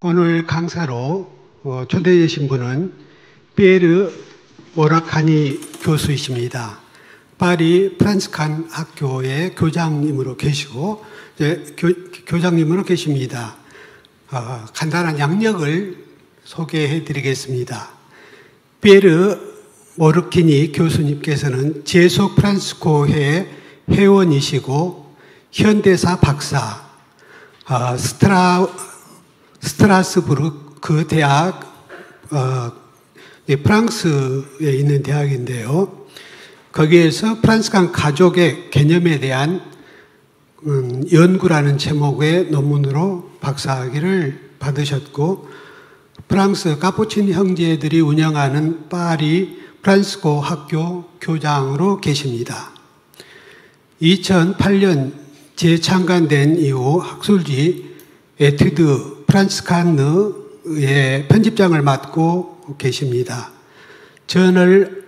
오늘 강사로 초대되신 분은 피에르 모라카니 교수이십니다. 파리 프란스칸 학교의 교장님으로 계시고 교장님으로 계십니다. 간단한 양력을 소개해 드리겠습니다. 피에르 모르키니 교수님께서는 제소 프란스코회 회원이시고 현대사 박사, 스트라스부르크 대학, 프랑스에 있는 대학인데요. 거기에서 프랑스칸 가족의 개념에 대한 연구라는 제목의 논문으로 박사학위를 받으셨고, 프랑스 카푸친 형제들이 운영하는 파리 프란스코 학교 교장으로 계십니다. 2008년 재창간된 이후 학술지 에튜드 프란스칸느의 편집장을 맡고 계십니다. 저널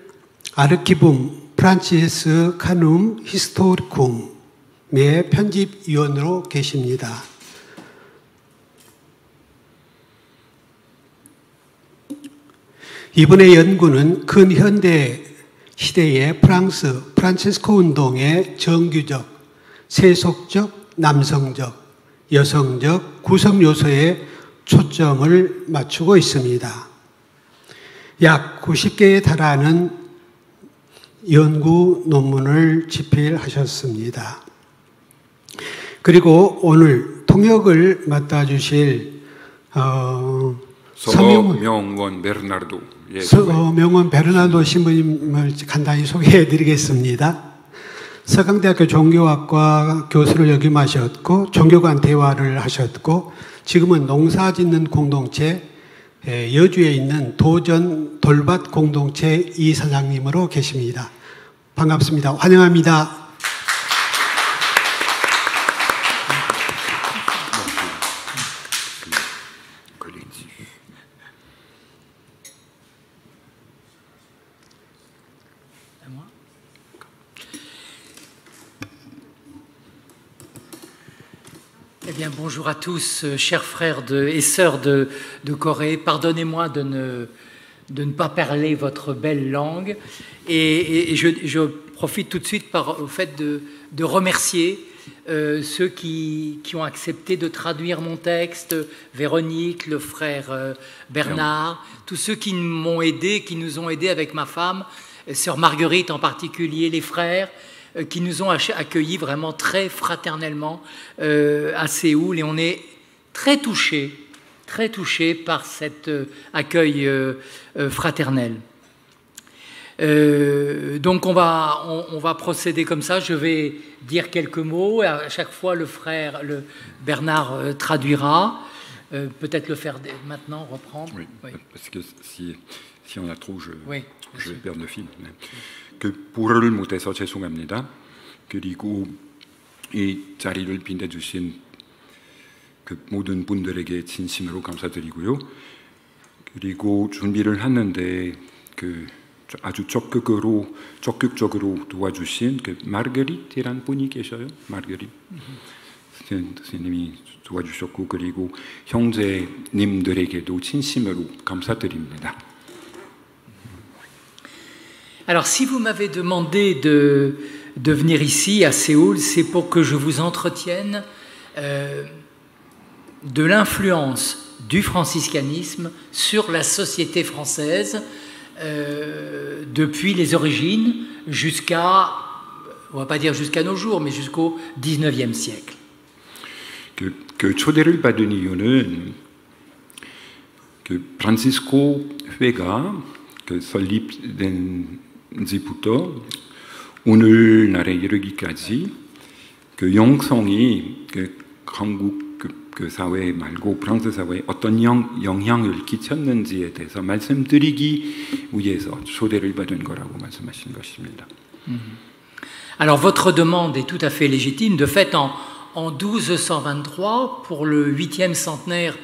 아르키붐 프란치스 카눔 히스토리쿰의 편집위원으로 계십니다. 이분의 연구는 근현대 시대의 프랑스 프란체스코 운동의 정규적, 세속적, 남성적, 여성적 구성 요소에 초점을 맞추고 있습니다. 약 90개에 달하는 연구 논문을 집필하셨습니다. 그리고 오늘 통역을 맡아주실 서명원 베르나르도 서명원 베르나르도 신부님을 간단히 소개해 드리겠습니다. 서강대학교 종교학과 교수를 역임하셨고 종교관 대화를 하셨고 지금은 농사짓는 공동체 여주에 있는 도전 돌밭 공동체 이사장님으로 계십니다. 반갑습니다. 환영합니다. Eh bien, bonjour à tous, chers frères et sœurs de Corée. Pardonnez-moi de ne pas parler votre belle langue. Et je profite tout de suite au fait de remercier ceux qui ont accepté de traduire mon texte, Véronique, le frère Bernard, tous ceux qui m'ont aidé, qui nous ont aidés avec ma femme, sœur Marguerite en particulier, les frères, qui nous ont accueillis vraiment très fraternellement à Séoul. Et on est très touchés par cet accueil fraternel. Donc on va procéder comme ça. Je vais dire quelques mots. À chaque fois, le Bernard traduira. Peut-être le faire maintenant, reprendre. Oui, oui. Parce que si on a trop, je vais perdre le fil. 그 불어를 못해서 죄송합니다. 그리고 이 자리를 빛내주신 그 모든 분들에게 진심으로 감사드리고요. 그리고 준비를 하는데 그 아주 적극적으로 도와주신 그 마르게리트라는 분이 계셔요. 마르게리트 선생님이 도와주셨고 그리고 형제님들에게도 진심으로 감사드립니다. Alors, si vous m'avez demandé de venir ici, à Séoul, c'est pour que je vous entretienne de l'influence du franciscanisme sur la société française depuis les origines jusqu'à, on ne va pas dire jusqu'à nos jours, mais jusqu'au XIXe siècle. 그 초대를 받은 이유는 그 프란시스코 회가 그 설립된 지부터 오늘날에 이르기까지 그 영성이 그 한국 그 사회 말고 프랑스 사회에 어떤 영향을 끼쳤는지에 대해서 말씀드리기 위해서 초대를 받은 거라고 말씀하신 것입니다. Alors votre demande est tout à fait légitime. De fait, en 1223, pour le 8e centenaire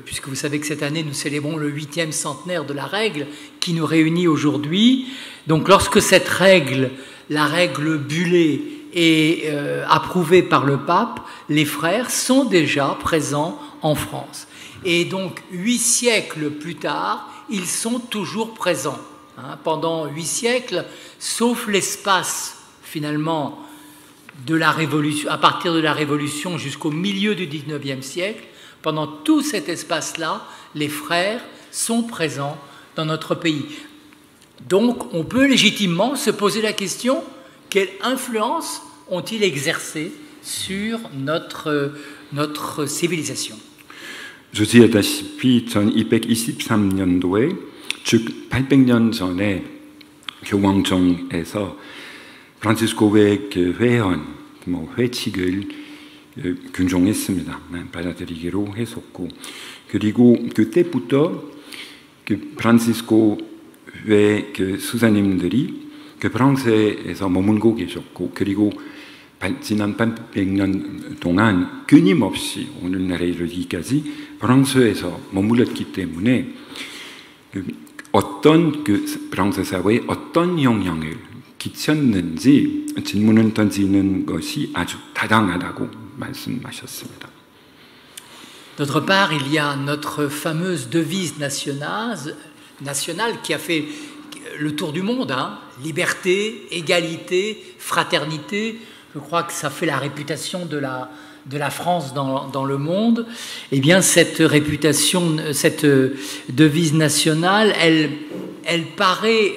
puisque vous savez que cette année nous célébrons le 8e centenaire de la règle qui nous réunit aujourd'hui. Donc lorsque cette règle, la règle Bullée, est approuvée par le pape, les frères sont déjà présents en France. Et donc 8 siècles plus tard, ils sont toujours présents. Pendant 8 siècles, sauf l'espace finalement de la Révolution, à partir de la Révolution jusqu'au milieu du XIXe siècle, pendant tout cet espace-là, les frères sont présents dans notre pays. Donc on peut légitimement se poser la question, quelle influence ont-ils exercé sur notre civilisation? 조지하다시피 1223년도에 즉 800년 전에 교황청에서 프란치스코의 그 회원, 회칙을 균종했습니다. 받아들이기로 했었고, 그리고 그때부터 그 프란치스코의 그 수사님들이 그 프랑스에서 머물고 계셨고, 그리고 지난 800년 동안 끊임없이 오늘날에 이르기까지 프랑스에서 머물렀기 때문에 어떤 그 프랑스 사회에 어떤 영향을 끼쳤는지 질문을 던지는 것이 아주 타당하다고 말씀하셨습니다. D'autre part, il y a notre fameuse devise nationale qui a fait le tour du monde, liberté, égalité, fraternité. Je crois que ça fait la réputation de la France dans le monde. Eh bien, cette réputation, cette devise nationale, elle paraît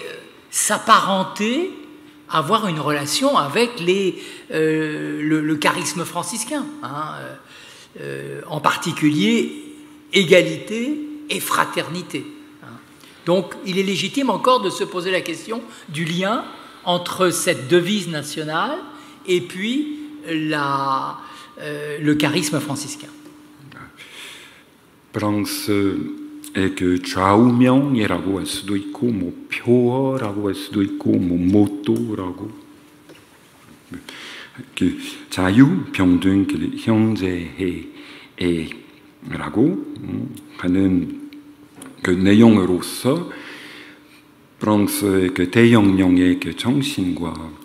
s'apparenter, avoir une relation avec le charisme franciscain, en particulier égalité et fraternité. Donc, il est légitime encore de se poser la question du lien entre cette devise nationale et puis le charisme franciscain. 프랑스의 그 좌우명이라고 할 수도 있고, 뭐 표어라고 할 수도 있고, 뭐 모토라고, 그 자유, 평등, 형제해라고 하는 그 내용으로서 프랑스의 그 대혁명의 그 정신과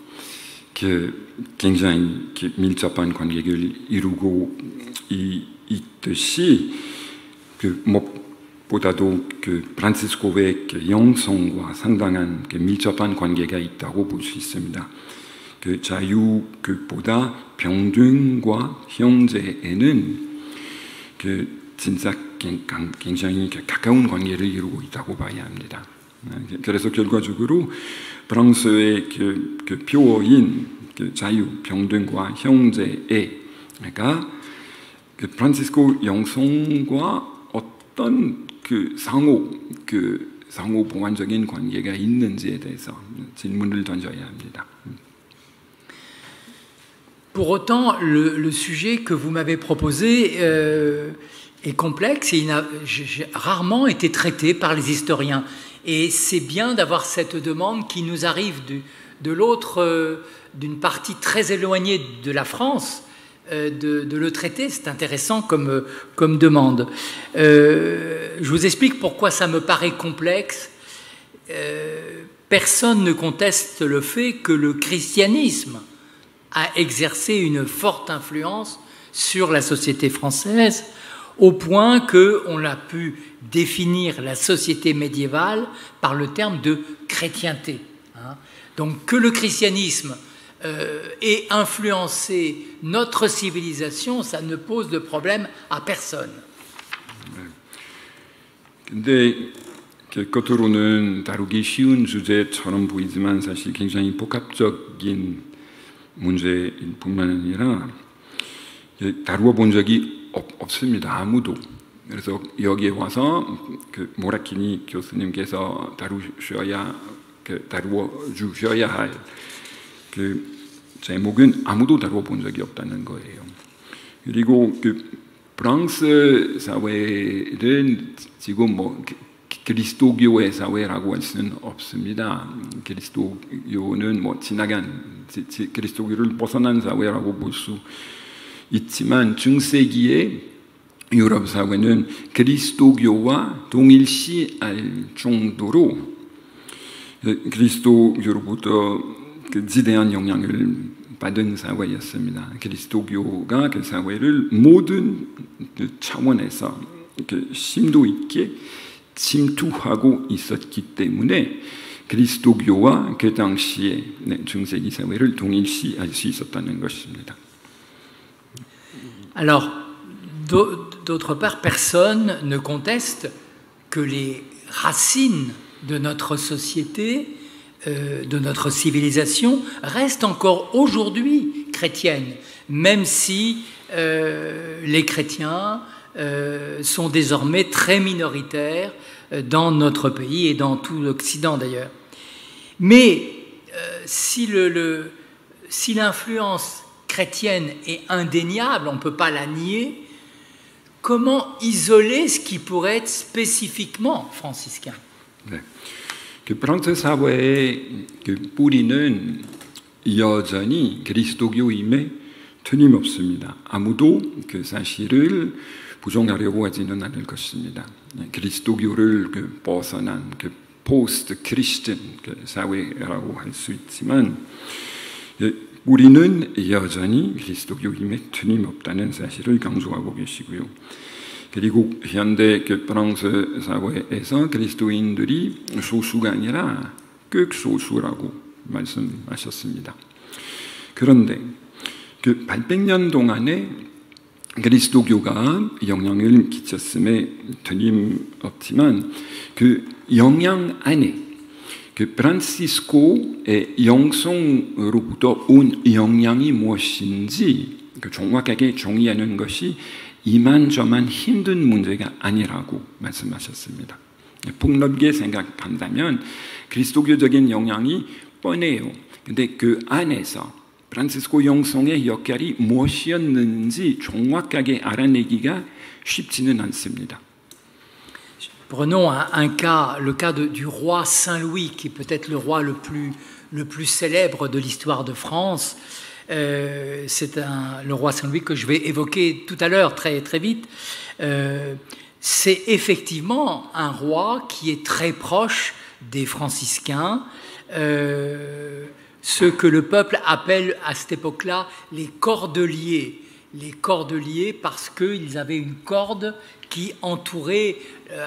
그 굉장히 밀접한 관계를 이루고 있듯이 그 무엇보다도 그 프란치스코의 그 영성과 상당한 그 밀접한 관계가 있다고 볼 수 있습니다. 그 자유 그보다 평등과 형제에는 그 진짜 굉장히 가까운 관계를 이루고 있다고 봐야 합니다. 그래서 결과적으로 프랑스의 그 표어인 그 자유, 평등과 형제애가 그 프란치스코 영성과 어떤 그 상호 보완적인 관계가 있는지에 대해서 질문을 던져야 합니다. Pour autant, le sujet que vous m'avez proposé est complexe et il n'a rarement été traité par les historiens. Et c'est bien d'avoir cette demande qui nous arrive d'une partie très éloignée de la France, de le traiter. C'est intéressant comme demande. Je vous explique pourquoi ça me paraît complexe. Personne ne conteste le fait que le christianisme a exercé une forte influence sur la société française, au point qu'on a pu définir la société médiévale par le terme de chrétienté. Donc que le christianisme ait influencé notre civilisation, ça ne pose de problème à personne. 근데 겉으로는 다루기 쉬운 주제처럼 보이지만 사실 굉장히 복합적인 문제일 뿐만 아니라 다루어 본 적이 없습니다. 아무도. 그래서 여기에 와서 그 모라키니 교수님께서 다루어 주셔야 할 그 제목은 아무도 다루어 본 적이 없다는 거예요. 그리고 그 프랑스 사회는 지금 뭐 그리스도교의 사회라고 할 수는 없습니다. 그리스도교는 뭐 지나간 그리스도교를 벗어난 사회라고 볼 수 있지만 중세기에 유럽 사회는 그리스도교와 동일시할 정도로 그리스도교로부터 그 지대한 영향을 받은 사회였습니다. 그리스도교가 그 사회를 모든 차원에서 심도 있게 침투하고 있었기 때문에 그리스도교와 그 당시의 중세기 사회를 동일시할 수 있었다는 것입니다. Alors, d'autre part, personne ne conteste que les racines de notre société, de notre civilisation, restent encore aujourd'hui chrétiennes, même si les chrétiens sont désormais très minoritaires dans notre pays et dans tout l'Occident d'ailleurs. Mais si l'influence chrétienne est indéniable, on ne peut pas la nier, comment isoler ce qui pourrait être spécifiquement franciscain? 네. 그 프랑스 사회의 그 뿌리는 여전히 그리스도교임에 틀림없습니다. 아무도 그 사실을 부정하려고 하지는 않을 것입니다. 그리스도교를 그 벗어난 그 포스트 크리스천 그 사회라고 할 수 있지만 우리는 여전히 그리스도교임에 틀림없다는 사실을 강조하고 계시고요. 그리고 현대 그 프랑스 사회에서 그리스도인들이 소수가 아니라 극소수라고 말씀하셨습니다. 그런데 그 800년 동안에 그리스도교가 영향을 끼쳤음에 틀림없지만 그 영향 안에 그 프란시스코의 영성으로부터 온 영향이 무엇인지 정확하게 정의하는 것이 이만저만 힘든 문제가 아니라고 말씀하셨습니다. 폭넓게 생각한다면 그리스도교적인 영향이 뻔해요. 근데 그 안에서 프란시스코 영성의 역할이 무엇이었는지 정확하게 알아내기가 쉽지는 않습니다. Prenons un cas, le cas du roi Saint-Louis, qui est peut-être le roi le plus célèbre de l'histoire de France. C'est le roi Saint-Louis que je vais évoquer tout à l'heure, très, très vite. C'est effectivement un roi qui est très proche des franciscains, ceux que le peuple appelle à cette époque-là les cordeliers. Les cordeliers parce qu'ils avaient une corde qui entourait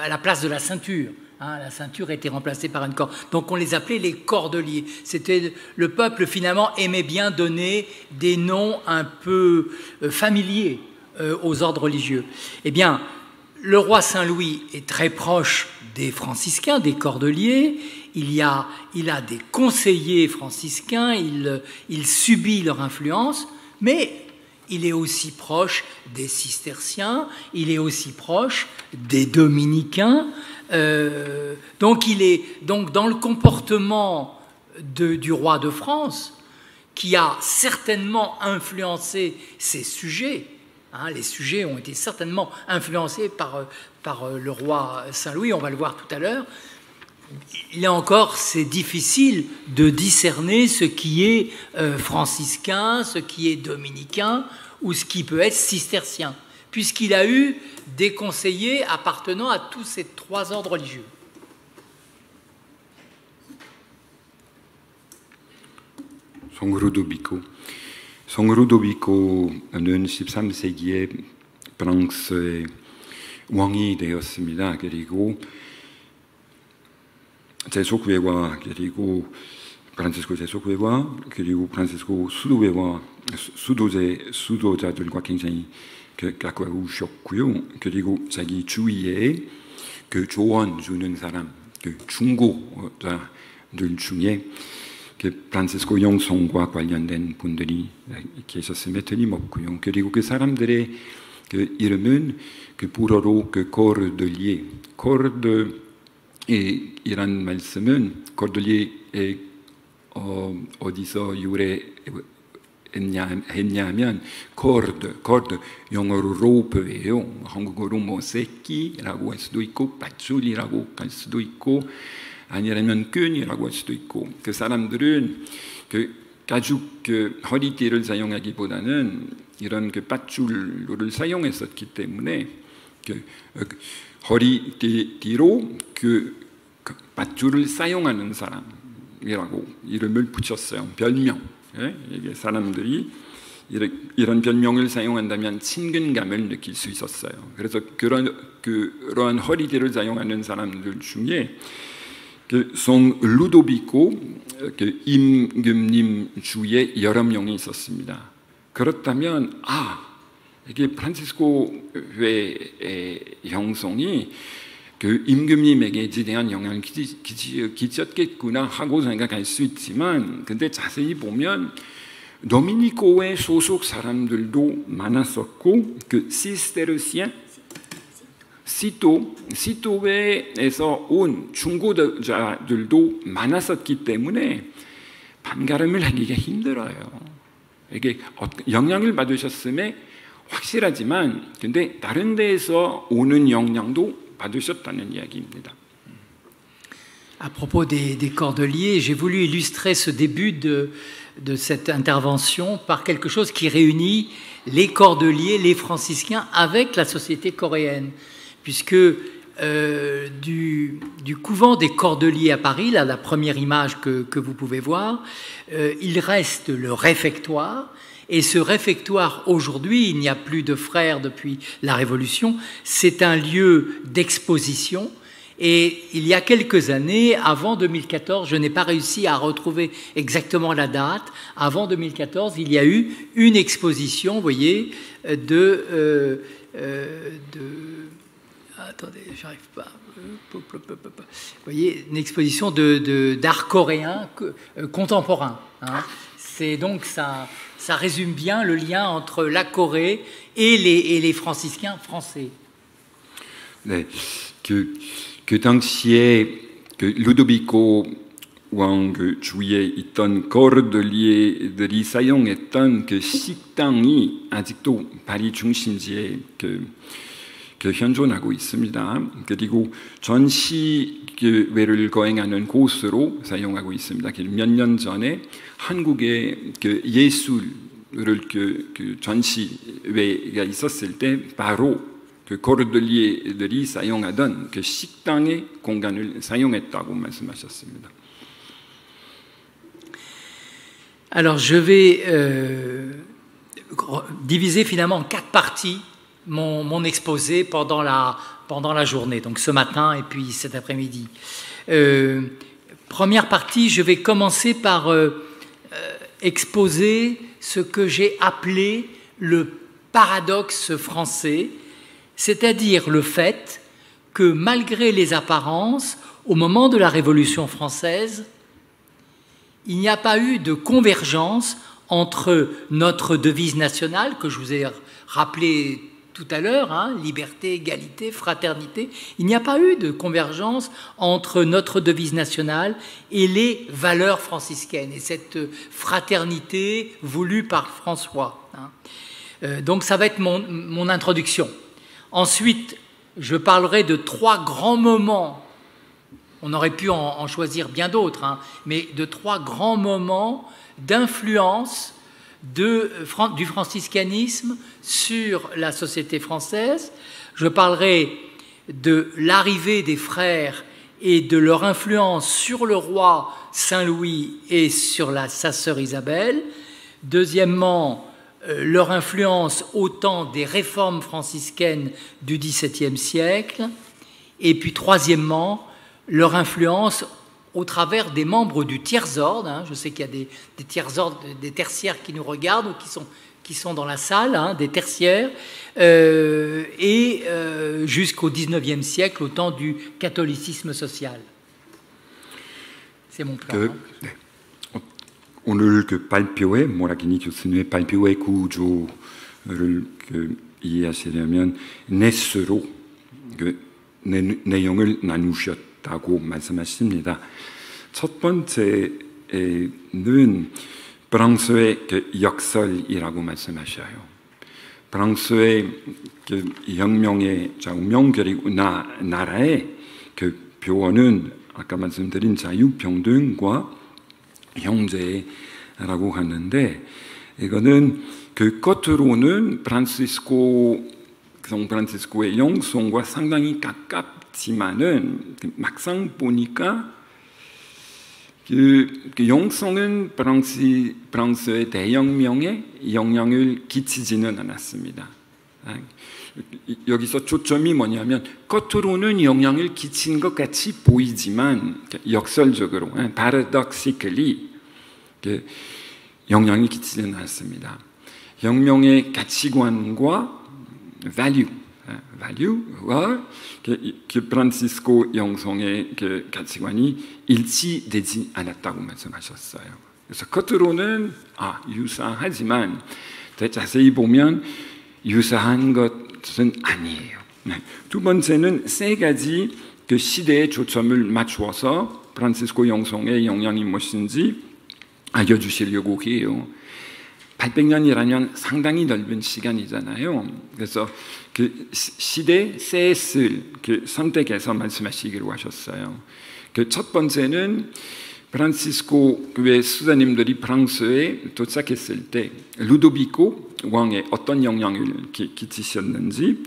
à la place de la ceinture. La ceinture était remplacée par une corde. Donc on les appelait les cordeliers. Le peuple finalement aimait bien donner des noms un peu familiers aux ordres religieux. Eh bien, le roi Saint-Louis est très proche des franciscains, des cordeliers. Il a des conseillers franciscains, il subit leur influence, mais il est aussi proche des cisterciens, il est aussi proche des dominicains. Donc dans le comportement du roi de France, qui a certainement influencé ses sujets, les sujets ont été certainement influencés par le roi Saint-Louis, on va le voir tout à l'heure. Là encore, c'est difficile de discerner ce qui est franciscain, ce qui est dominicain ou ce qui peut être cistercien, puisqu'il a eu des conseillers appartenant à tous ces trois ordres religieux. Son 루도비코는 13세기에 프랑스의 왕이 되었습니다. 그리고 제소구회와 그리고 프란시스코 제소구회와 그리고 프란시스코 수도자들과 굉장히 가까우셨고요. 그리고 자기 주위에 그 조언 주는 사람, 그 중고자들 중에 그 프란시스코 영성과 관련된 분들이 계셨음에 틀림없고요. 그리고 그 사람들의 그 이름은 그 불어로 그 코르들리에, 이란 말씀은 코르들리에 어디서 유래했냐면 코르드 영어로 로프예요. 한국어로 뭐 새끼라고 할 수도 있고 밧줄이라고 할 수도 있고 아니라면 끈이라고 할 수도 있고, 그 사람들은 그 가죽 그 허리띠를 사용하기보다는 이런 그 밧줄을 사용했었기 때문에 그 허리띠로 그 밧줄을 사용하는 사람이라고 이름을 붙였어요. 별명. 이게 사람들이 이런 별명을 사용한다면 친근감을 느낄 수 있었어요. 그래서 그러한 허리띠를 사용하는 사람들 중에 송 루도비코 임금님 주위에 여러 명이 있었습니다. 그렇다면 이게 프란치스코회의 형성이 임금님에게 지대한 영향을 끼쳤겠구나 하고 생각할 수 있지만, 근데 자세히 보면 도미니코회 소속 사람들도 많았었고, 시스테르시안 시토회에서 온 중고자들도 많았었기 때문에 반가름을 하기가 힘들어요. 이게 영향을 받으셨음에 확실하지만, 근데 다른 데에서 오는 영향도 받으셨다는 이야기입니다. À propos des cordeliers, j'ai voulu illustrer ce début de cette intervention par quelque chose qui réunit les cordeliers, les franciscains avec la société coréenne. Puisque du couvent des Cordeliers à Paris, là, la première image que vous pouvez voir, il reste le réfectoire. Et ce réfectoire, aujourd'hui, il n'y a plus de frères depuis la Révolution, c'est un lieu d'exposition. Et il y a quelques années, avant 2014, je n'ai pas réussi à retrouver exactement la date, avant 2014, il y a eu une exposition, vous voyez, attendez, j'arrive pas. Vous voyez, une exposition d'art coréen contemporain. Hein. C'est donc ça résume bien le lien entre la Corée et les franciscains français. 네, 그 당시에 루도비코 왕 주위에 있던 거르들리에들이 사용했던 그 식당이 아직도 파리 중심지에 현존하고 있습니다. 그리고 전시회를 거행하는 곳으로 사용하고 있습니다. 몇 년 전에 한국의 예술을 전시회가 있었을 때 바로 거르들리에들이 사용하던 식당의 공간을 사용했다고 말씀하셨습니다. Alors je vais diviser finalement en 4 parties mon exposé pendant la journée, donc ce matin et puis cet après-midi. Première partie, je vais commencer par exposer ce que j'ai appelé le paradoxe français, c'est-à-dire le fait que malgré les apparences, au moment de la Révolution française, il n'y a pas eu de convergence entre notre devise nationale, que je vous ai rappelé tout à l'heure, hein, liberté, égalité, fraternité. Il n'y a pas eu de convergence entre notre devise nationale et les valeurs franciscaines, et cette fraternité voulue par François. Hein. Donc ça va être mon introduction. Ensuite, je parlerai de 3 grands moments. On aurait pu en choisir bien d'autres, hein, mais de 3 grands moments d'influence du franciscanisme sur la société française. Je parlerai de l'arrivée des frères et de leur influence sur le roi Saint-Louis et sur sa sœur Isabelle. Deuxièmement, leur influence au temps des réformes franciscaines du XVIIe siècle. Et puis troisièmement, leur influence au travers des membres du tiers-ordre. Hein. Je sais qu'il y a des tiers-ordres, des tertiaires qui nous regardent ou qui sont dans la salle, hein, des tertiaires, et jusqu'au XIXe siècle, au temps du catholicisme social. C'est mon plan. 네. 오늘 발표회, 모라기니 교수님의 발표회 구조를 이해하시려면 넷으로 내용을 나누셨다고 말씀하십니다. 첫 번째는 프랑스의 역설이라고 말씀하셔요. 프랑스의 혁명의 운명 그리고 나라의 표어는 아까 말씀드린 자유평등과 형제라고 하는데, 이거는 겉으로는 성 프란시스코의 영성과 상당히 가깝지만은 막상 보니까 그 영성은 프랑스의 대혁명에 영향을 끼치지는 않았습니다. 여기서 초점이 뭐냐면 겉으로는 영향을 끼친 것 같이 보이지만 역설적으로 paradoxically 영향을 끼치지는 않습니다. 혁명의 가치관과 value와 그 프란시스코 영성의 그 가치관이 일치되지 않았다고 말씀하셨어요. 그래서 겉으로는 유사하지만 자세히 보면 유사한 것은 아니에요. 두 번째는 세 가지 그 시대에 초점을 맞추어서 프란시스코 영성의 영향이 무엇인지 알려주시려고 해요. 800년이라면 상당히 넓은 시간이잖아요. 그래서 그 시대 셋을 그 선택해서 말씀하시기로 하셨어요. 그 첫 번째는 프란시스코 교회 수사님들이 프랑스에 도착했을 때 루도비코 왕에 어떤 영향을 끼치셨는지,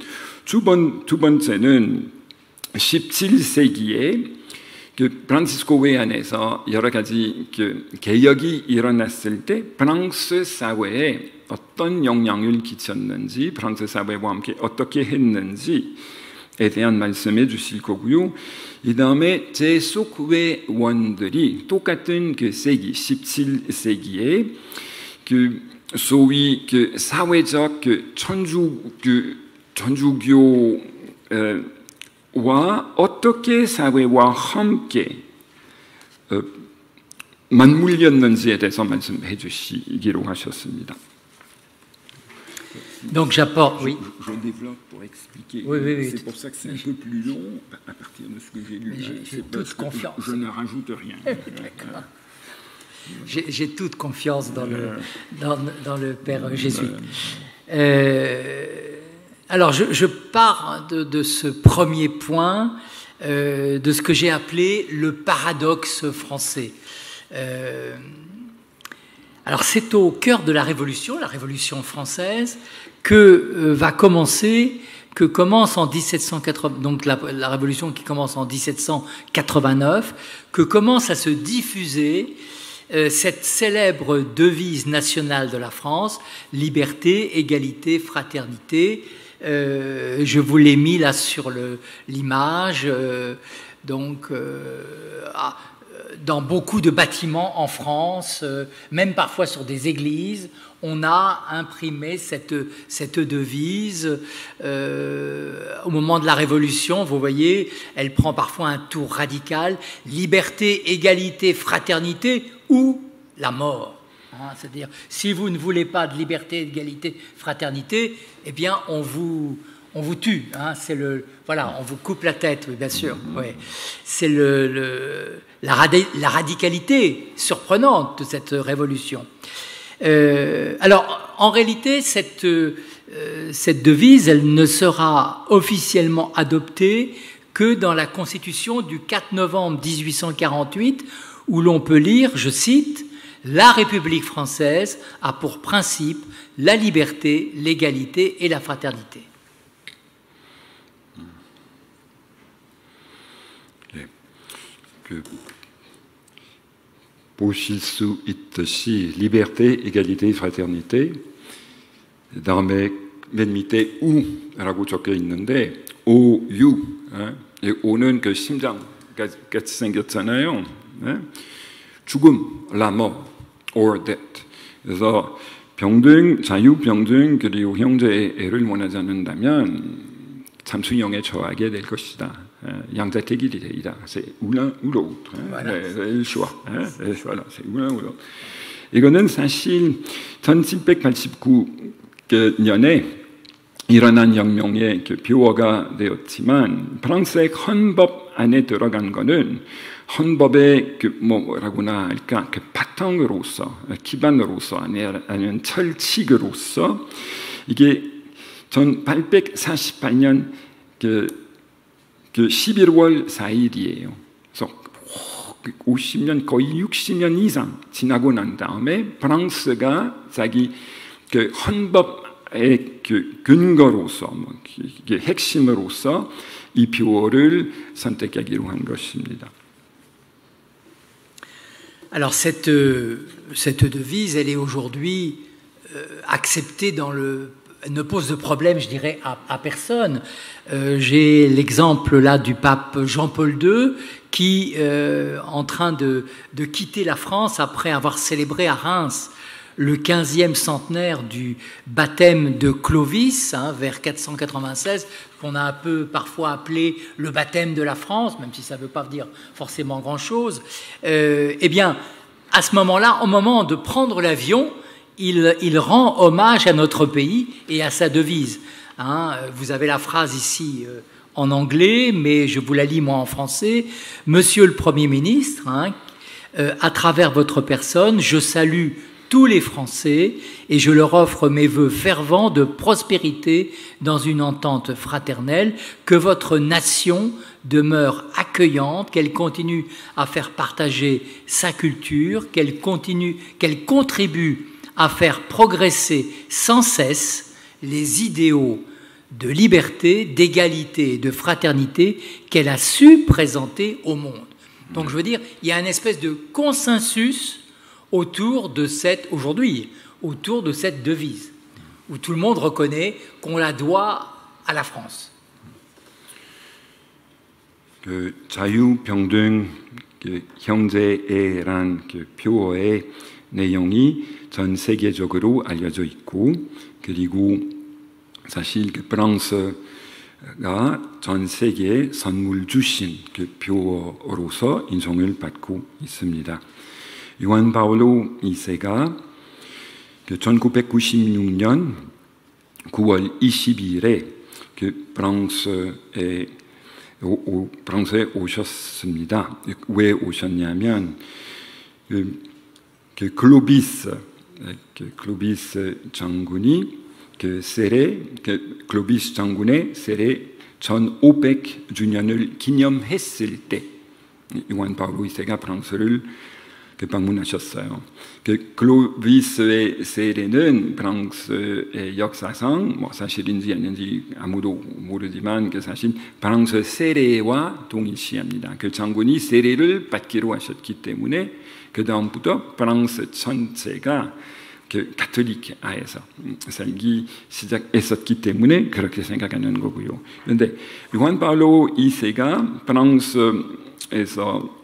두 번째는 17세기에 그 프란시스코 교회 안에서 여러 가지 그 개혁이 일어났을 때 프랑스 사회에 어떤 영향을 끼쳤는지, 프랑스 사회와 함께 어떻게 했는지에 대한 말씀해 주실 거고요. 이 다음에 제속회원들이 똑같은 그 세기 17세기에 그 소위 그 사회적 그 천주교와 어떻게 사회와 함께 맞물렸는지에 대해서 말씀해 주시기로 하셨습니다. Donc j'apporte, oui. Je développe pour expliquer. Oui. C'est pour ça que c'est un peu plus long à partir de ce que j'ai lu. J'ai toute confiance. Je ne rajoute rien. D'accord. J'ai toute confiance dans le Père jésuite. Alors je pars de ce premier point, de ce que j'ai appelé le paradoxe français. Alors c'est au cœur de la Révolution française, que commence en 1780, donc la Révolution qui commence en 1789, que commence à se diffuser cette célèbre devise nationale de la France, liberté, égalité, fraternité. Je vous l'ai mis là sur l'image, dans beaucoup de bâtiments en France, même parfois sur des églises, on a imprimé cette devise. Au moment de la Révolution, vous voyez, elle prend parfois un tour radical. Liberté, égalité, fraternité ou la mort. C'est-à-dire, si vous ne voulez pas de liberté, égalité, fraternité, eh bien, on vous tue. Voilà, on vous coupe la tête, oui, bien sûr. Ouais. C'est la radicalité surprenante de cette révolution. Alors, en réalité, cette devise, elle ne sera officiellement adoptée que dans la Constitution du 4 novembre 1848, où l'on peut lire, je cite, « La République française a pour principe la liberté, l'égalité et la fraternité ». 보실 수 있듯이 liberté, égalité, fraternité. 다음에 맨 밑에 우라고 적혀 있는데 OU. O는 그 심장 같이 생겼잖아요. 죽음, la mort, or death. 그래서 병등, 자유, 병등 그리고 형제애를 원하지 않는다면 참수형에 처하게 될 것이다. 양자택일이다. C'est l'un ou l'autre. le choix. Voilà, c'est l'un ou l'autre. 이거는 사실 1789년에 일어난 혁명의 그 표어가 되었지만 프랑스의 헌법 안에 들어간 거는 헌법의 그 뭐라고나 할까 그 바탕으로서 기반으로서 아니면 철칙으로서 이게 1848년 그 11월 4일이에요. 그래서 50년 거의 60년 이상 지나고 난 다음에 프랑스가 자기 그 헌법의 그 근거로서 이게 핵심으로서 이 표어를 선택하기로 한 것입니다. Alors cette devise, elle est aujourd'hui acceptée elle ne pose de problème, je dirais, à personne. J'ai l'exemple là du pape Jean-Paul II qui, en train de quitter la France après avoir célébré à Reims le 15e centenaire du baptême de Clovis, vers 496, qu'on a un peu parfois appelé le baptême de la France, même si ça ne veut pas dire forcément grand-chose. Eh bien, à ce moment-là, au moment de prendre l'avion, il rend hommage à notre pays et à sa devise. Vous avez la phrase ici en anglais, mais je vous la lis moi en français. « Monsieur le Premier ministre, à travers votre personne, je salue tous les Français et je leur offre mes vœux fervents de prospérité dans une entente fraternelle, que votre nation demeure accueillante, qu'elle continue à faire partager sa culture, qu'elle contribue à faire progresser sans cesse les idéaux de liberté, d'égalité et de fraternité qu'elle a su présenter au monde. » Donc je veux dire, il y a une espèce de consensus autour de cette devise, où tout le monde reconnaît qu'on la doit à la France. 그 자유평등 형제애란 그 표어의 내용이 전 세계적으로 알려져 있고, 그리고 사실 그 프랑스가 전 세계에 선물 주신 그 표어로서 인정을 받고 있습니다. 요한 바올로 2세가 그 1996년 9월 20일에 그 프랑스에 오셨습니다. 왜 오셨냐면 그 클로비스 장군이 클로비스 장군의 세례 1500주년을 기념했을 때 요한 바올로 2세가 프랑스를 방문하셨어요. 클로비스의 세례는 프랑스의 역사상 사실인지 아닌지 아무도 모르지만 사실 프랑스 세례와 동일시합니다. 그 장군이 세례를 받기로 하셨기 때문에 그 다음부터 프랑스 전체가 가톨릭화에서 살기 시작했었기 때문에 그렇게 생각하는 거고요. 그런데 요한 바올로 2세가 프랑스에서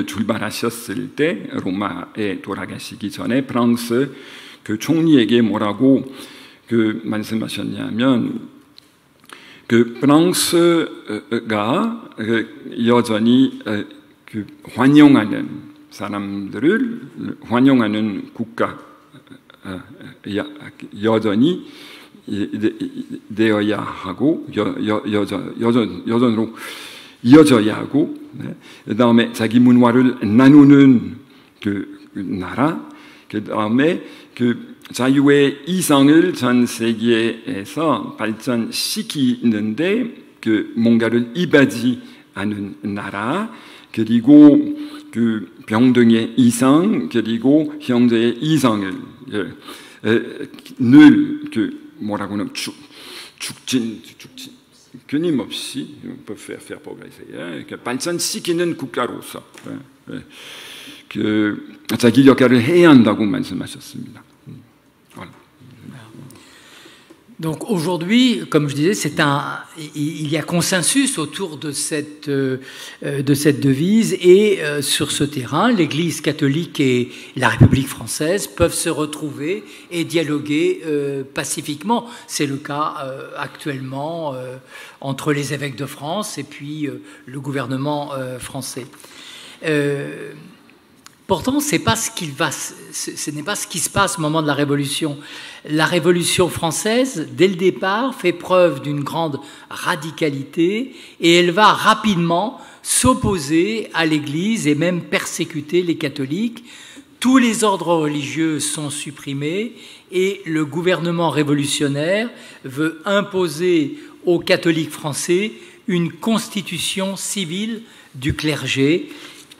출발하셨을 때 로마에 돌아가시기 전에 프랑스 그 총리에게 뭐라고 말씀하셨냐면 프랑스가 여전히 환영하는 사람들을 환영하는 국가 여전히 되어야 하고 여전으로 이어져야 하고, 그 다음에 자기 문화를 나누는 그 나라, 그 다음에 그 자유의 이상을 전 세계에서 발전시키는데 그 뭔가를 이바지하는 나라, 그리고 그 병등의 이상, 그리고 형제의 이상을 늘 그 뭐라고는 죽진 끊임없이 faire progresser, 발전시키는 국가로서 자기 역할을 해야 한다고 말씀하셨습니다. Donc aujourd'hui, comme je disais, il y a consensus autour de cette devise et sur ce terrain, l'Église catholique et la République française peuvent se retrouver et dialoguer pacifiquement. C'est le cas actuellement entre les évêques de France et puis le gouvernement français. Pourtant, ce n'est pas ce qui se passe au moment de la Révolution. La Révolution française, dès le départ, fait preuve d'une grande radicalité et elle va rapidement s'opposer à l'Église et même persécuter les catholiques. Tous les ordres religieux sont supprimés et le gouvernement révolutionnaire veut imposer aux catholiques français une constitution civile du clergé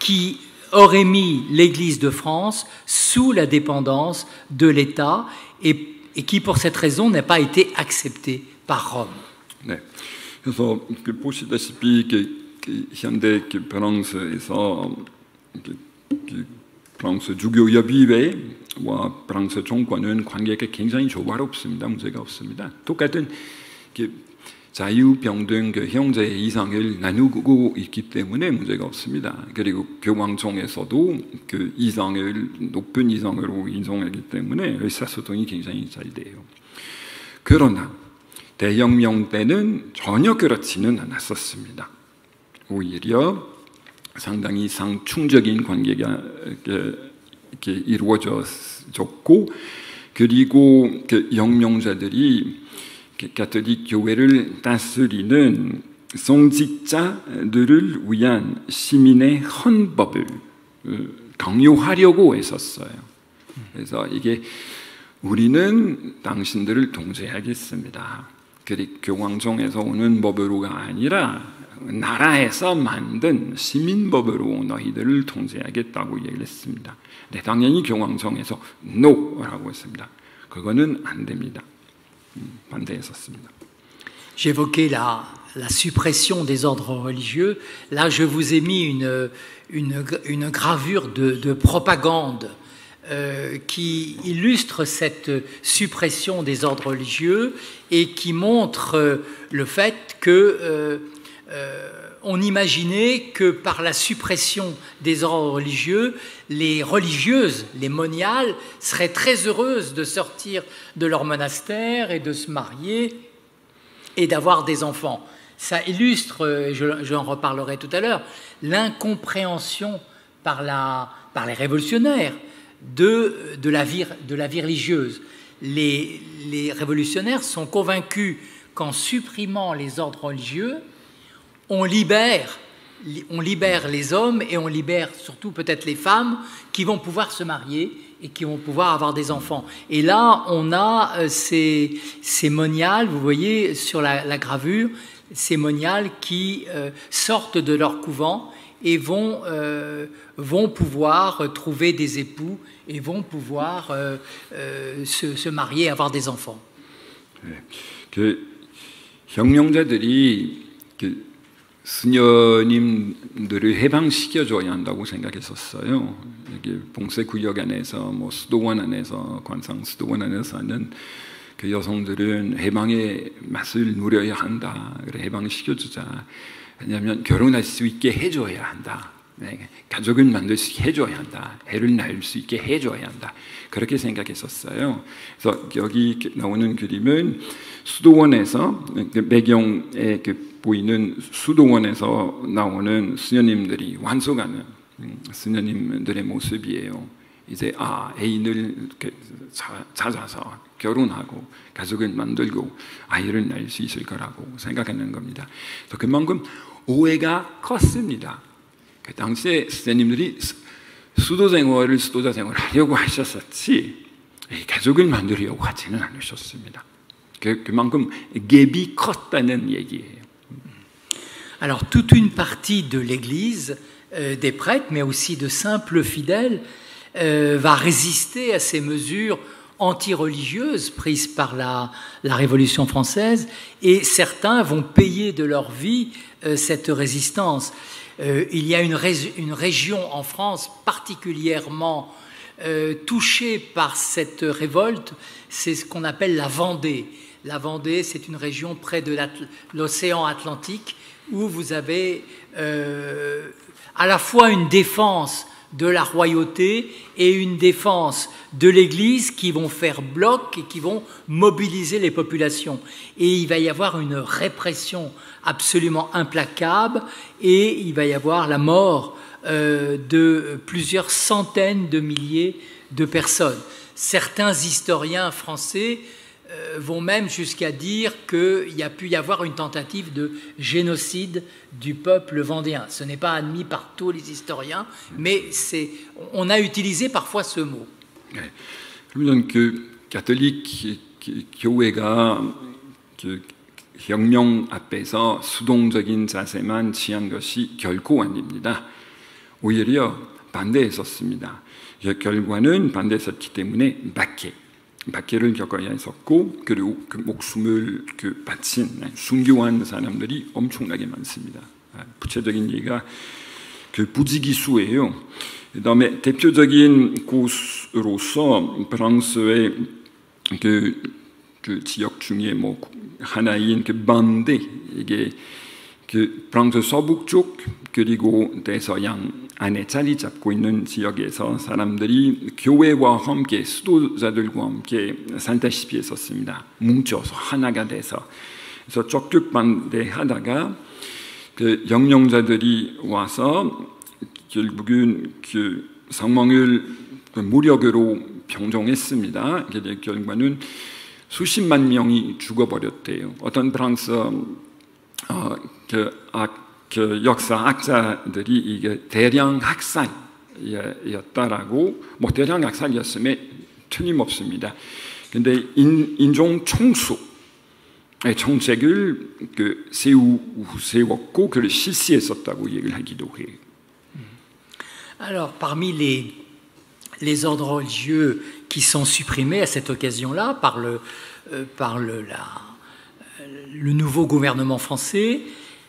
qui aurait mis l'Église de France sous la dépendance de l'État et qui, pour cette raison, n'a pas été acceptée par Rome. 네, 그래서 보시다시피 현대 프랑스에서 프랑스 주교협의회와 프랑스 정권은 관계가 굉장히 조화롭습니다. 문제가 없습니다. 똑같은 자유평등 형제의 이상을 나누고 있기 때문에 문제가 없습니다. 그리고 교황청에서도 그 이상을 높은 이상으로 인정하기 때문에 의사소통이 굉장히 잘 돼요. 그러나 대혁명 때는 전혀 그렇지는 않았었습니다. 오히려 상당히 상충적인 관계가 이렇게 이루어졌고, 그리고 그 혁명자들이 가톨릭 교회를 다스리는 성직자들을 위한 시민의 헌법을 강요하려고 했었어요. 그래서 이게 우리는 당신들을 통제하겠습니다. 그리고 교황청에서 오는 법으로가 아니라 나라에서 만든 시민법으로 너희들을 통제하겠다고 얘기를 했습니다. 네, 당연히 교황청에서 NO라고 했습니다. 그거는 안 됩니다. J'évoquais la suppression des ordres religieux. Là, je vous ai mis une gravure de propagande qui illustre cette suppression des ordres religieux et qui montre le fait que on imaginait que par la suppression des ordres religieux, les religieuses, les moniales, seraient très heureuses de sortir de leur monastère et de se marier et d'avoir des enfants. Ça illustre, j'en reparlerai tout à l'heure, l'incompréhension par les révolutionnaires de la vie religieuse. Les révolutionnaires sont convaincus qu'en supprimant les ordres religieux, on libère les hommes et on libère surtout peut-être les femmes qui vont pouvoir se marier et qui vont pouvoir avoir des enfants. Et là, on a ces moniales, vous voyez sur la gravure, ces moniales qui sortent de leur couvent et vont pouvoir trouver des époux et vont pouvoir se marier et avoir des enfants. 그 혁명자들이 수녀님들을 해방시켜줘야 한다고 생각했었어요. 이게 봉쇄구역 안에서, 뭐 수도원 안에서, 관상 수도원 안에서 사는 그 여성들은 해방의 맛을 누려야 한다. 그래, 해방시켜주자. 왜냐하면 결혼할 수 있게 해줘야 한다. 가족을 만들 수 있게 해줘야 한다. 애를 낳을 수 있게 해줘야 한다. 그렇게 생각했었어요. 그래서 여기 나오는 그림은 수도원에서 배경에 보이는 수도원에서 나오는 수녀님들이 완속하는 수녀님들의 모습이에요. 이제 애인을 찾아서 결혼하고 가족을 만들고 아이를 낳을 수 있을 거라고 생각하는 겁니다. 그래서 그만큼 오해가 컸습니다. 그 당시에 수녀님들이 수도자 생활을 하려고 하셨었지 가족을 만들려고 하지는 않으셨습니다. 그만큼 갭이 컸다는 얘기예요. Alors, toute une partie de l'Église, des prêtres, mais aussi de simples fidèles, va résister à ces mesures anti-religieuses prises par la Révolution française, et certains vont payer de leur vie cette résistance. Il y a une région en France particulièrement touchée par cette révolte, c'est ce qu'on appelle la Vendée. La Vendée, c'est une région près de l'océan Atlantique, où vous avez à la fois une défense de la royauté et une défense de l'Église qui vont faire bloc et qui vont mobiliser les populations. Et il va y avoir une répression absolument implacable et il va y avoir la mort de plusieurs centaines de milliers de personnes. Certains historiens français vont même jusqu'à dire qu'il y a pu y avoir une tentative de génocide du peuple vendéen. Ce n'est pas admis par tous les historiens, mais on a utilisé parfois ce mot. 그러면 가톨릭 교회가 혁명 앞에서 수동적인 자세만 취한 것이 결코 아닙니다. 오히려 반대했었습니다. 결과는 반대했었기 때문에 박해를 겪어야 했었고, 그리고 그 목숨을 바친 순교한 사람들이 엄청나게 많습니다. 구체적인 얘기가 그 부지기수예요. 그다음에 대표적인 곳으로서 프랑스의 그 지역 중에 뭐 하나인 그 반데 이게 그 프랑스 서북쪽 그리고 대서양 안에 자리 잡고 있는 지역에서 사람들이 교회와 함께 수도자들과 함께 살다시피 했었습니다. 뭉쳐서 하나가 돼서 그래서 적극 반대하다가 그 영령자들이 와서 결국은 그 상황을 무력으로 병정했습니다. 결과는 수십만 명이 죽어버렸대요. 어떤 프랑스 그 역사학자들이 이게 대량 학살이었다라고 뭐 대량 학살이었음에 틀림없습니다. 근데 인종 총수 정책을 그 세웠고 그를 실시했었다고 얘기를 하기도 해요. Alors, parmi les ordres religieux qui sont supprimés à cette occasion-là par le nouveau gouvernement français,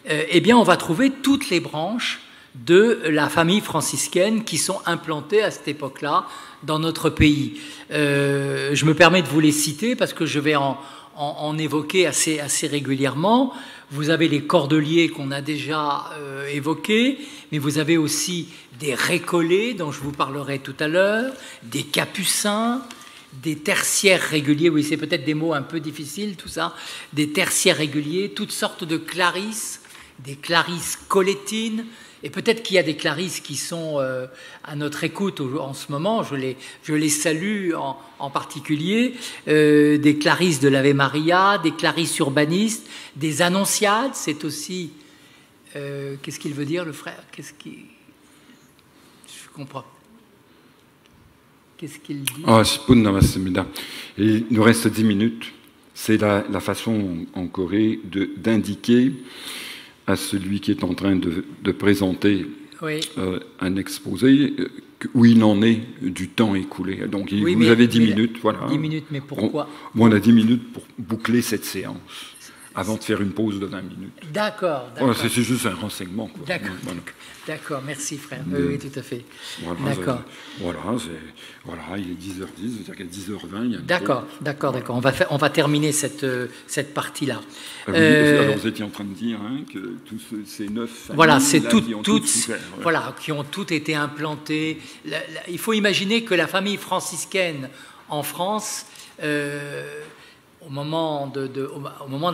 eh bien, on va trouver toutes les branches de la famille franciscaine qui sont implantées à cette époque-là dans notre pays. Je me permets de vous les citer parce que je vais en évoquer assez régulièrement. Vous avez les cordeliers qu'on a déjà évoqués, mais vous avez aussi des récollets dont je vous parlerai tout à l'heure, des capucins, des tertiaires réguliers, oui c'est peut-être des mots un peu difficiles tout ça, des tertiaires réguliers, toutes sortes de clarisses, des clarisses colétines, et peut-être qu'il y a des clarisses qui sont à notre écoute en ce moment, je les salue en particulier, des clarisses de l'Ave Maria, des clarisses urbanistes, des annonciades, c'est aussi... qu'est-ce qu'il veut dire le frère? Je comprends. Qu'est-ce qu'il dit? 10분 남았습니다. Il nous reste 10 minutes. C'est la façon en Corée d'indiquer à celui qui est en train de présenter un exposé où il en est du temps écoulé. Donc vous avez 10 minutes. Voilà. 10 minutes, mais pourquoi? On a 10 minutes pour boucler cette séance. Avant de faire une pause de 20 minutes. D'accord. C'est juste un renseignement. D'accord, merci frère. Oui, tout à fait. D'accord. Voilà, il est 10h10, c'est-à-dire qu'à 10h20, il y a D'accord. On va terminer cette partie-là. Alors vous étiez en train de dire que tous ces 9 familles voilà, c'est qui ont toutes été implantées. Il faut imaginer que la famille franciscaine en France... au moment de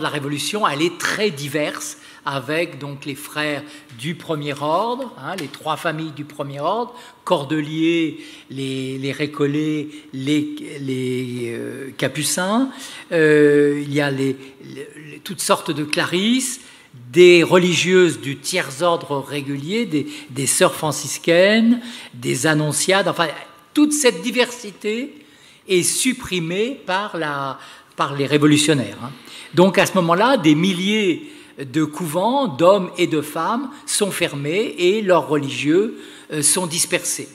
la Révolution, elle est très diverse, avec donc les frères du premier ordre, les 3 familles du premier ordre, Cordeliers, les Récollets, les Capucins, il y a toutes sortes de clarisses, des religieuses du tiers-ordre régulier, des sœurs franciscaines, des annonciades, enfin, toute cette diversité est supprimée par les révolutionnaires. Donc à ce moment-là, des milliers de couvents d'hommes et de femmes sont fermés et leurs religieux sont dispersés.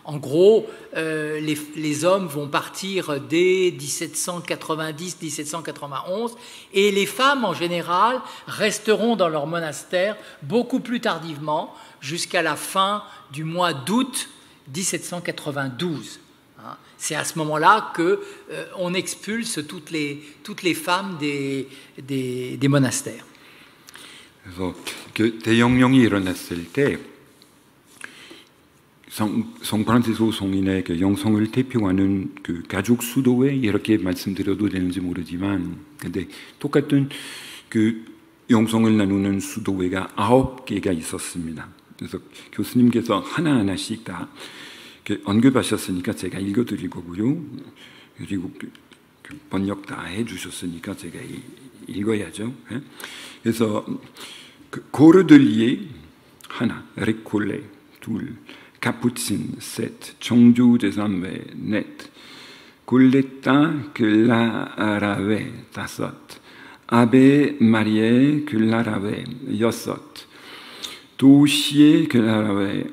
En gros, les hommes vont partir dès 1790-1791 et les femmes en général resteront dans leur monastère beaucoup plus tardivement, jusqu'à la fin du mois d'août 1792. C'est à ce moment-là qu'on expulse toutes les femmes des monastères. 그래서 그 대영령이 일어났을 때 성프란시스코 성인의 그 영성을 대표하는 그 가족 수도회 이렇게 말씀드려도 되는지 모르지만, 근데 똑같은 그 영성을 나누는 수도회가 9개가 있었습니다. 그래서 교수님께서 하나하나씩 다 언급하셨으니까 제가 읽어드릴 거고요. 그리고 번역 다 해주셨으니까 제가 읽어야죠. 그래서 고르들리에 하나, 레콜레 둘, 카푸친 셋, 청주 제삼회 넷, 굴레타 글라라웨 다섯, 아베 마리에 글라라웨 여섯, 도시에 글라라웨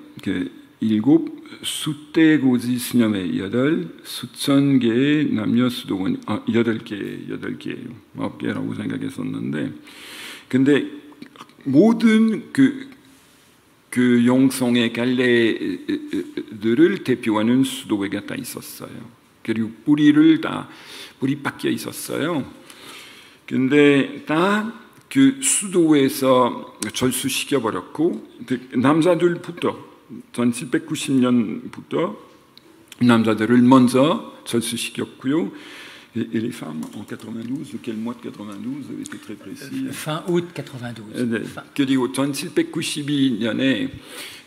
일곱, 수떼고지 수녀회 8, 수천개의 남녀 수도원 8개예요. 9개라고 생각했었는데, 근데 모든 그 그 용성의 갈래들을 대표하는 수도회가 다 있었어요. 그리고 뿌리 박혀 있었어요. 근데 다 그 수도에서 절수시켜 버렸고 남자들부터 1790년부터 남자들을 먼저 절수시켰고요. Et les femmes en 92, quel mois de 92 était très précis. Fin août 92. 그리고 1792년에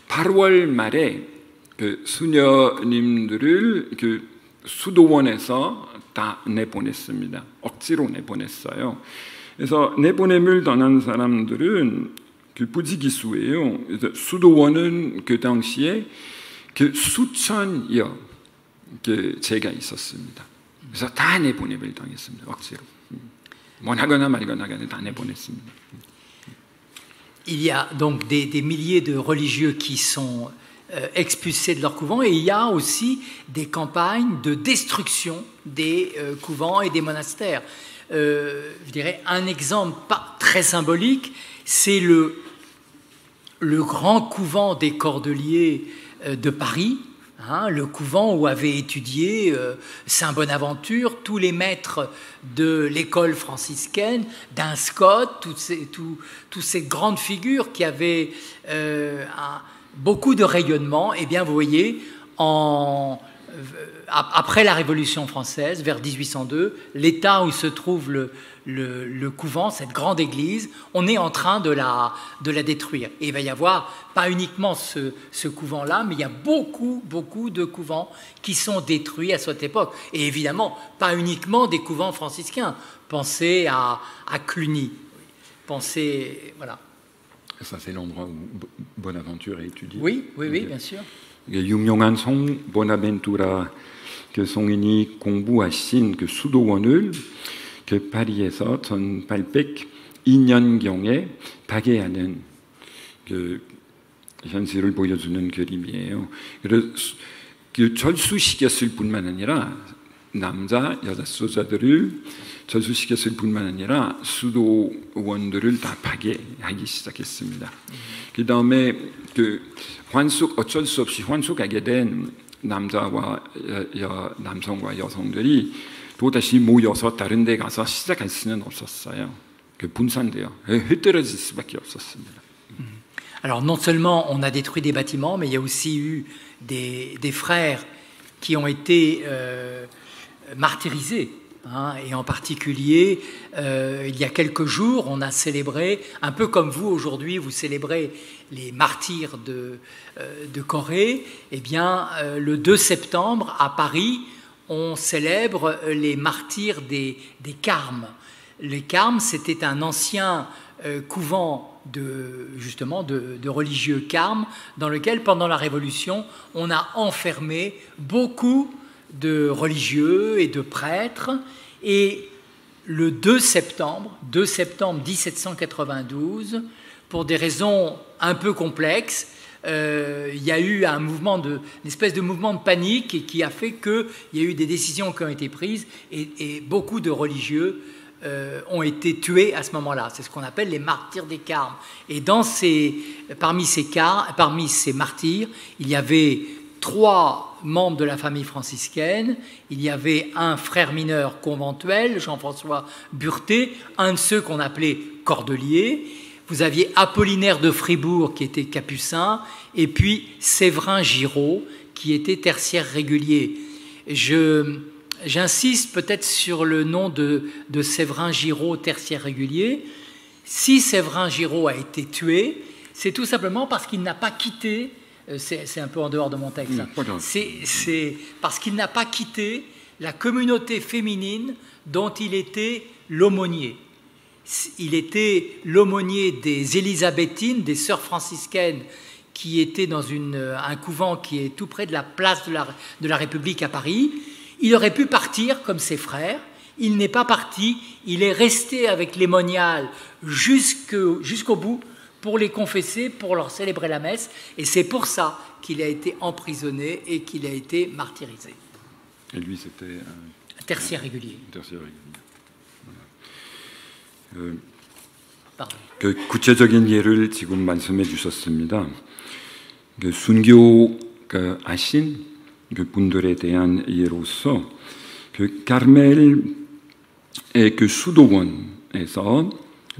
8월 말에 그 수녀님들을 그 수도원에서 다 내보냈습니다. 억지로 내보냈어요. 그래서 내보냄을 당한 사람들은 그 부지기수예요. 수도원은 그 당시에 그 수천여 그 제가 있었습니다. 그래서 다 내보냄을 당했습니다. 억지로. 원하거나 말거나 다 내보냈습니다. Il y a donc des milliers de religieux qui sont expulsés de leur couvent, et il y a aussi des campagnes de destruction des couvents et des monastères. Je dirais un exemple pas très symbolique, c'est le grand couvent des Cordeliers de Paris, hein, le couvent où avaient étudié Saint Bonaventure, tous les maîtres de l'école franciscaine, d'un Scott, toutes ces grandes figures qui avaient beaucoup de rayonnement. Eh bien, vous voyez, après la Révolution française, vers 1802, l'état où se trouve le couvent, cette grande église, on est en train de la détruire. Et il va y avoir, pas uniquement ce couvent-là, mais il y a beaucoup de couvents qui sont détruits à cette époque. Et évidemment, pas uniquement des couvents franciscains. Pensez à Cluny. Pensez, voilà. Ça, c'est l'endroit où Bonaventure est étudié. Oui, bien sûr. 유명한 성 보나벤투라 그 성인이 공부하신 그 수도원을 그 파리에서 1802년경에 파괴하는 그 현실을 보여주는 그림이에요. 그래서 그 절수시켰을 뿐만 아니라 남자, 여자 수도자들을 절수시켰을 뿐만 아니라 수도원들을 다 파괴하기 시작했습니다. 그 다음에 그 어쩔 수 없이 환속하게 된 남성과 여성들이 또다시 모여서 다른 데 가서 시작할 수는 없었어요. 그 분산되어 흩어질 수밖에 없었습니다. Alors non seulement on a détruit des bâtiments, mais il y a aussi eu des frères qui ont été martyrisés. Hein, et en particulier, il y a quelques jours, on a célébré, un peu comme vous aujourd'hui, vous célébrez les martyrs de Corée. Eh bien, le 2 septembre, à Paris, on célèbre les martyrs des Carmes. Les Carmes, c'était un ancien couvent de religieux Carmes, dans lequel, pendant la Révolution, on a enfermé beaucoup de religieux et de prêtres, et le 2 septembre 1792, pour des raisons un peu complexes, il y a eu une espèce de mouvement de panique qui a fait qu'il y a eu des décisions qui ont été prises, et beaucoup de religieux ont été tués à ce moment-là. C'est ce qu'on appelle les martyrs des Carmes. Et parmi ces martyrs, il y avait 3 membres de la famille franciscaine, il y avait un frère mineur conventuel, Jean-François Burté, un de ceux qu'on appelait Cordeliers, vous aviez Apollinaire de Fribourg qui était capucin, et puis Séverin Giraud qui était tertiaire régulier. J'insiste peut-être sur le nom de Séverin Giraud, tertiaire régulier. Si Séverin Giraud a été tué, c'est tout simplement parce qu'il n'a pas quitté. C'est un peu en dehors de mon texte. C'est parce qu'il n'a pas quitté la communauté féminine dont il était l'aumônier. Il était l'aumônier des Élisabéthines, des sœurs franciscaines, qui étaient dans un couvent qui est tout près de la place de la République à Paris. Il aurait pu partir comme ses frères. Il n'est pas parti. Il est resté avec les moniales jusqu'au bout, pour les confesser, pour leur célébrer la messe. Et c'est pour ça qu'il a été emprisonné et qu'il a été martyrisé. Et lui, c'était un tertiaire régulier. 그 구체적인 예를 지금 말씀해 주셨습니다. 그 순교 그 아신 그 분들에 대한 예로서 그 카르멜의 그 수도원에서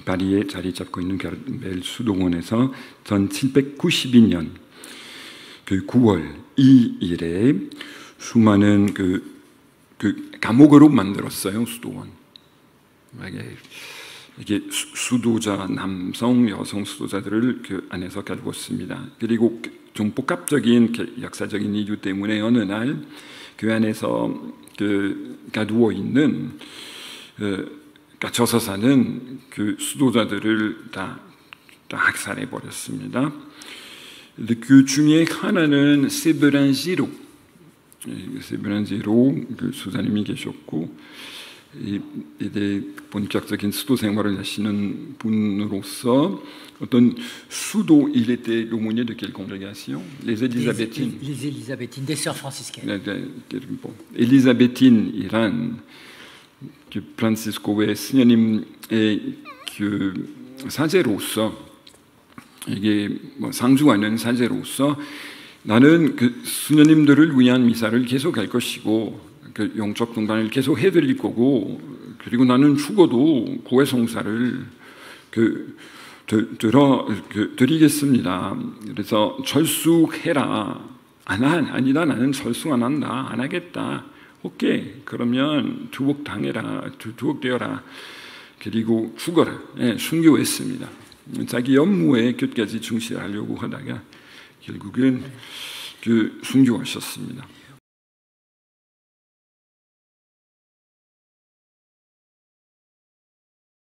파리에 자리 잡고 있는 카르멜 수도원에서 1792년 그 9월 2일에 수많은 그 감옥으로 만들었어요. 수도원. 이게 수도자 남성, 여성 수도자들을 그 안에서 가두었습니다. 그리고 좀 복합적인 역사적인 이유 때문에 어느 날 그 안에서 그 가두어 있는 갇혀서 사는 그 수도자들을 다 학살해 버렸습니다. 그 중에 하나는 세브란지로 그 수사님이 계셨고, 이제 본격적인 수도 생활을 하시는 분으로서 어떤 수도, il était l'aumônier de quelle congrégation? Les Élisabéthines. Les Élisabéthines, des sœurs franciscaines. bon. 엘리자베틴이란 그 프란시스코의 스녀님의 그 사제로서, 이게 뭐 상주하는 사제로서 나는 그 수녀님들을 위한 미사를 계속 할 것이고 그 영적 동반을 계속 해드릴 거고, 그리고 나는 죽어도 고해 성사를 드리겠습니다. 그래서 철수해라. 아니다, 나는 철수 안 한다, 안 하겠다. 오케이, 그러면 두옥 당해라, 두옥 되어라. 그리고 죽어라. 순교했습니다. 자기 업무에 끝까지 충실하려고 하다가 결국은 그 순교하셨습니다.